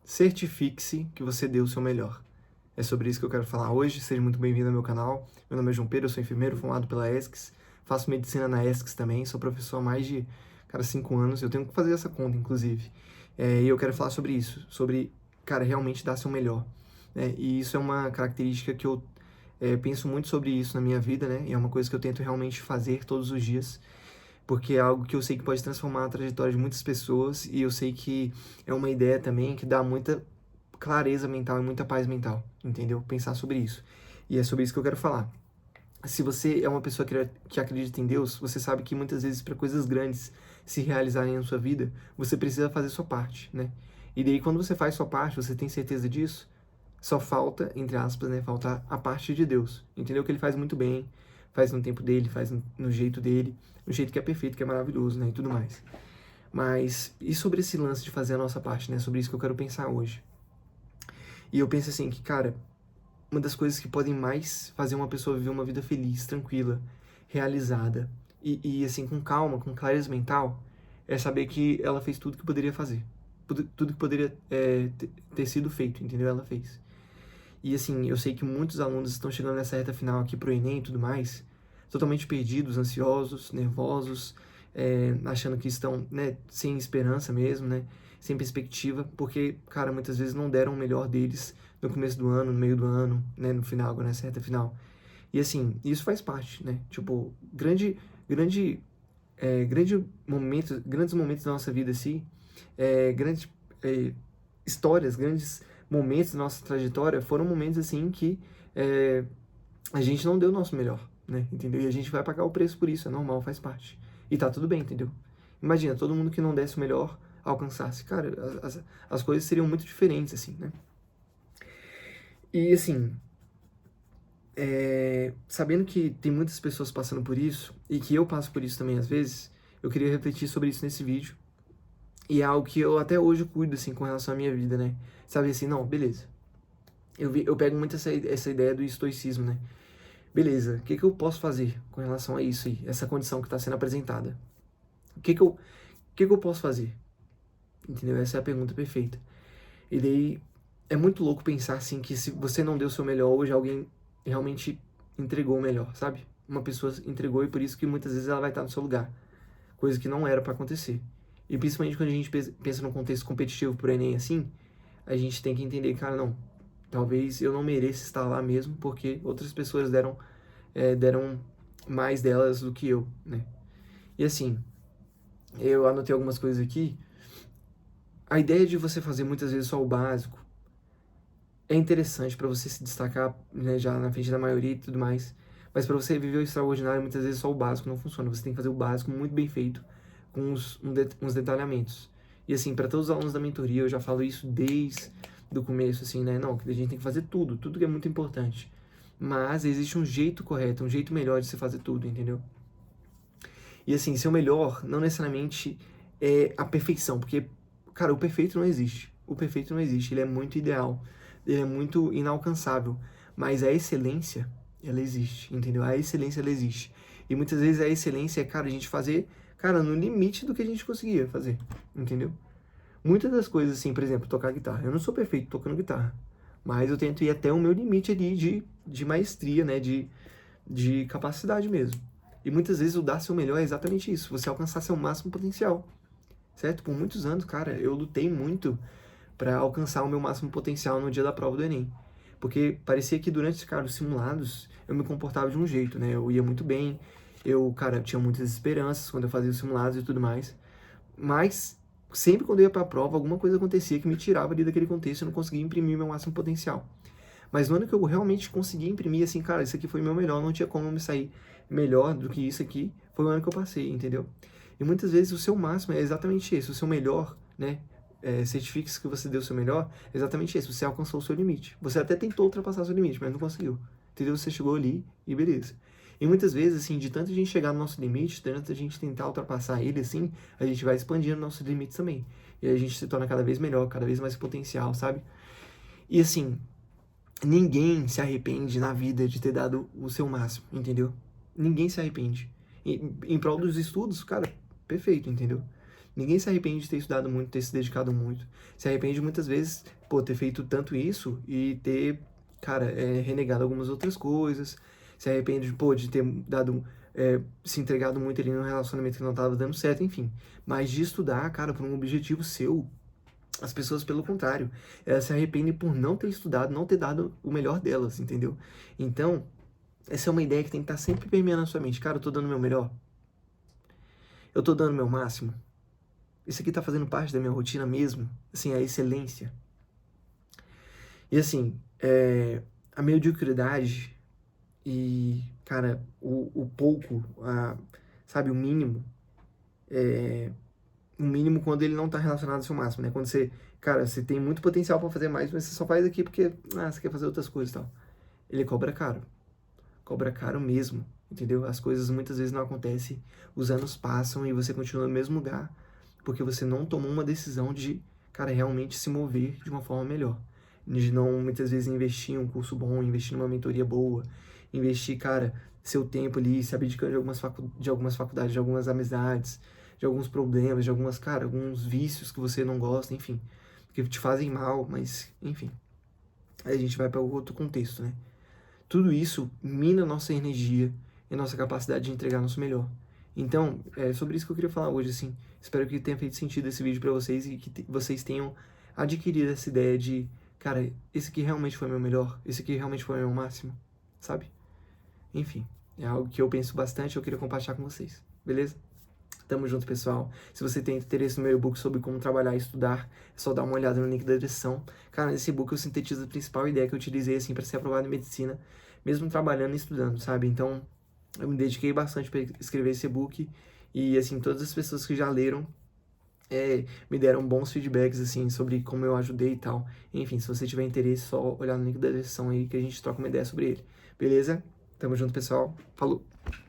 Certifique-se que você deu o seu melhor. É sobre isso que eu quero falar hoje. Seja muito bem-vindo ao meu canal. Meu nome é João Pedro, eu sou enfermeiro formado pela ESCS. Faço medicina na ESCS também. Sou professor há mais de, 5 anos. Eu tenho que fazer essa conta, inclusive. E eu quero falar sobre isso. Sobre, realmente dar seu melhor. E isso é uma característica que eu penso muito sobre isso na minha vida, né? E é uma coisa que eu tento realmente fazer todos os dias. Porque é algo que eu sei que pode transformar a trajetória de muitas pessoas. E eu sei que é uma ideia também que dá muita clareza mental e muita paz mental, entendeu? Pensar sobre isso. E é sobre isso que eu quero falar. Se você é uma pessoa que acredita em Deus, você sabe que muitas vezes para coisas grandes se realizarem na sua vida, você precisa fazer sua parte, né? E daí quando você faz sua parte, você tem certeza disso, só falta, entre aspas, né, faltar a parte de Deus. Entendeu? Que ele faz muito bem, faz no tempo dele, faz no jeito dele, no jeito que é perfeito, que é maravilhoso, né, e tudo mais. Mas e sobre esse lance de fazer a nossa parte, né? Sobre isso que eu quero pensar hoje. E eu penso assim que, cara, uma das coisas que podem mais fazer uma pessoa viver uma vida feliz, tranquila, realizada e assim, com calma, com clareza mental, é saber que ela fez tudo que poderia fazer. Tudo que poderia ter sido feito, entendeu? Ela fez. E assim, eu sei que muitos alunos estão chegando nessa reta final aqui pro Enem e tudo mais, totalmente perdidos, ansiosos, nervosos, achando que estão, né, sem esperança mesmo, né, sem perspectiva, porque, cara, muitas vezes não deram o melhor deles no começo do ano, no meio do ano, né, no final, agora nessa reta final. E assim, isso faz parte, né, tipo, grandes momentos da nossa vida, assim, grandes histórias, grandes momentos da nossa trajetória foram momentos assim que a gente não deu o nosso melhor, né? Entendeu? E a gente vai pagar o preço por isso, é normal, faz parte. E tá tudo bem, entendeu? Imagina, todo mundo que não desse o melhor alcançasse. Cara, as coisas seriam muito diferentes, assim, né? E assim, sabendo que tem muitas pessoas passando por isso, e que eu passo por isso também às vezes, eu queria refletir sobre isso nesse vídeo. E é algo que eu até hoje cuido, assim, com relação à minha vida, né? Sabe assim, não, beleza. Eu pego muito essa ideia do estoicismo, né? Beleza, o que que eu posso fazer com relação a isso aí, essa condição que está sendo apresentada? O que que eu posso fazer? Entendeu? Essa é a pergunta perfeita. E daí é muito louco pensar assim que se você não deu o seu melhor hoje, alguém realmente entregou o melhor, sabe? Uma pessoa entregou e por isso que muitas vezes ela vai estar no seu lugar, coisa que não era para acontecer. E principalmente quando a gente pensa num contexto competitivo pro Enem assim, a gente tem que entender, cara, não, talvez eu não mereça estar lá mesmo porque outras pessoas deram mais delas do que eu, né? E assim, eu anotei algumas coisas aqui. A ideia de você fazer muitas vezes só o básico é interessante para você se destacar, né, já na frente da maioria e tudo mais. Mas para você viver o extraordinário, muitas vezes só o básico não funciona. Você tem que fazer o básico muito bem feito, com uns detalhamentos. E assim, para todos os alunos da mentoria, eu já falo isso desde o começo, assim, né? Não, que a gente tem que fazer tudo que é muito importante. Mas existe um jeito correto, um jeito melhor de se fazer tudo, entendeu? E assim, ser o melhor não necessariamente é a perfeição, porque, cara, o perfeito não existe. O perfeito não existe, ele é muito ideal, ele é muito inalcançável. Mas a excelência, ela existe, entendeu? A excelência, ela existe. E muitas vezes a excelência é, cara, a gente fazer, cara, no limite do que a gente conseguia fazer, entendeu? Muitas das coisas, assim, por exemplo, tocar guitarra. Eu não sou perfeito tocando guitarra, mas eu tento ir até o meu limite ali de maestria, né? De capacidade mesmo. E muitas vezes o dar seu melhor é exatamente isso, você alcançar seu máximo potencial, certo? Por muitos anos, cara, eu lutei muito para alcançar o meu máximo potencial no dia da prova do Enem. Porque parecia que durante, cara, os simulados eu me comportava de um jeito, né? Eu ia muito bem, eu, cara, tinha muitas esperanças quando eu fazia os simulados e tudo mais. Mas sempre quando eu ia para a prova, alguma coisa acontecia que me tirava ali daquele contexto e eu não conseguia imprimir meu máximo potencial. Mas no ano que eu realmente consegui imprimir, assim, cara, isso aqui foi meu melhor, não tinha como eu me sair melhor do que isso aqui, foi o ano que eu passei, entendeu? E muitas vezes o seu máximo é exatamente esse, o seu melhor, né? Certifique-se que você deu o seu melhor, é exatamente esse, você alcançou o seu limite. Você até tentou ultrapassar o seu limite, mas não conseguiu, entendeu? Você chegou ali e beleza. E muitas vezes, assim, de tanto a gente chegar no nosso limite, de tanto a gente tentar ultrapassar ele, assim, a gente vai expandindo nossos limites também. E aí a gente se torna cada vez melhor, cada vez mais potencial, sabe? E assim, ninguém se arrepende na vida de ter dado o seu máximo, entendeu? Ninguém se arrepende. Em prol dos estudos, cara, perfeito, entendeu? Ninguém se arrepende de ter estudado muito, ter se dedicado muito. Se arrepende muitas vezes, pô, ter feito tanto isso e ter, cara, renegado algumas outras coisas. Se arrepende, pô, de ter dado, se entregado muito ali num relacionamento que não tava dando certo, enfim. Mas de estudar, cara, por um objetivo seu, as pessoas, pelo contrário, elas se arrependem por não ter estudado, não ter dado o melhor delas, entendeu? Então, essa é uma ideia que tem que estar sempre permeando na sua mente. Cara, eu tô dando o meu melhor? Eu tô dando o meu máximo? Isso aqui tá fazendo parte da minha rotina mesmo? Assim, a excelência. E assim, a mediocridade e, cara, o pouco, sabe, o mínimo quando ele não tá relacionado ao seu máximo, né? Quando você, cara, você tem muito potencial pra fazer mais, mas você só faz aqui porque, você quer fazer outras coisas e tal. Ele cobra caro mesmo, entendeu? As coisas muitas vezes não acontecem, os anos passam e você continua no mesmo lugar, porque você não tomou uma decisão de, cara, realmente se mover de uma forma melhor. De não, muitas vezes, investir em um curso bom, investir numa mentoria boa, investir, cara, seu tempo ali, se abdicando de algumas faculdades, de algumas amizades, de alguns problemas, de algumas, cara, alguns vícios que você não gosta, enfim, que te fazem mal, mas, enfim. Aí a gente vai para outro contexto, né? Tudo isso mina nossa energia e nossa capacidade de entregar nosso melhor. Então, é sobre isso que eu queria falar hoje, assim. Espero que tenha feito sentido esse vídeo pra vocês e que vocês tenham adquirido essa ideia de, cara, esse aqui realmente foi meu melhor, esse aqui realmente foi meu máximo, sabe? Enfim, é algo que eu penso bastante e eu queria compartilhar com vocês, beleza? Tamo junto, pessoal. Se você tem interesse no meu e-book sobre como trabalhar e estudar, é só dar uma olhada no link da descrição. Cara, nesse e-book eu sintetizo a principal ideia que eu utilizei, assim, para ser aprovado em medicina, mesmo trabalhando e estudando, sabe? Então, eu me dediquei bastante para escrever esse e-book e, assim, todas as pessoas que já leram me deram bons feedbacks, assim, sobre como eu ajudei e tal. Enfim, se você tiver interesse, só olhar no link da descrição aí que a gente troca uma ideia sobre ele. Beleza? Tamo junto, pessoal. Falou!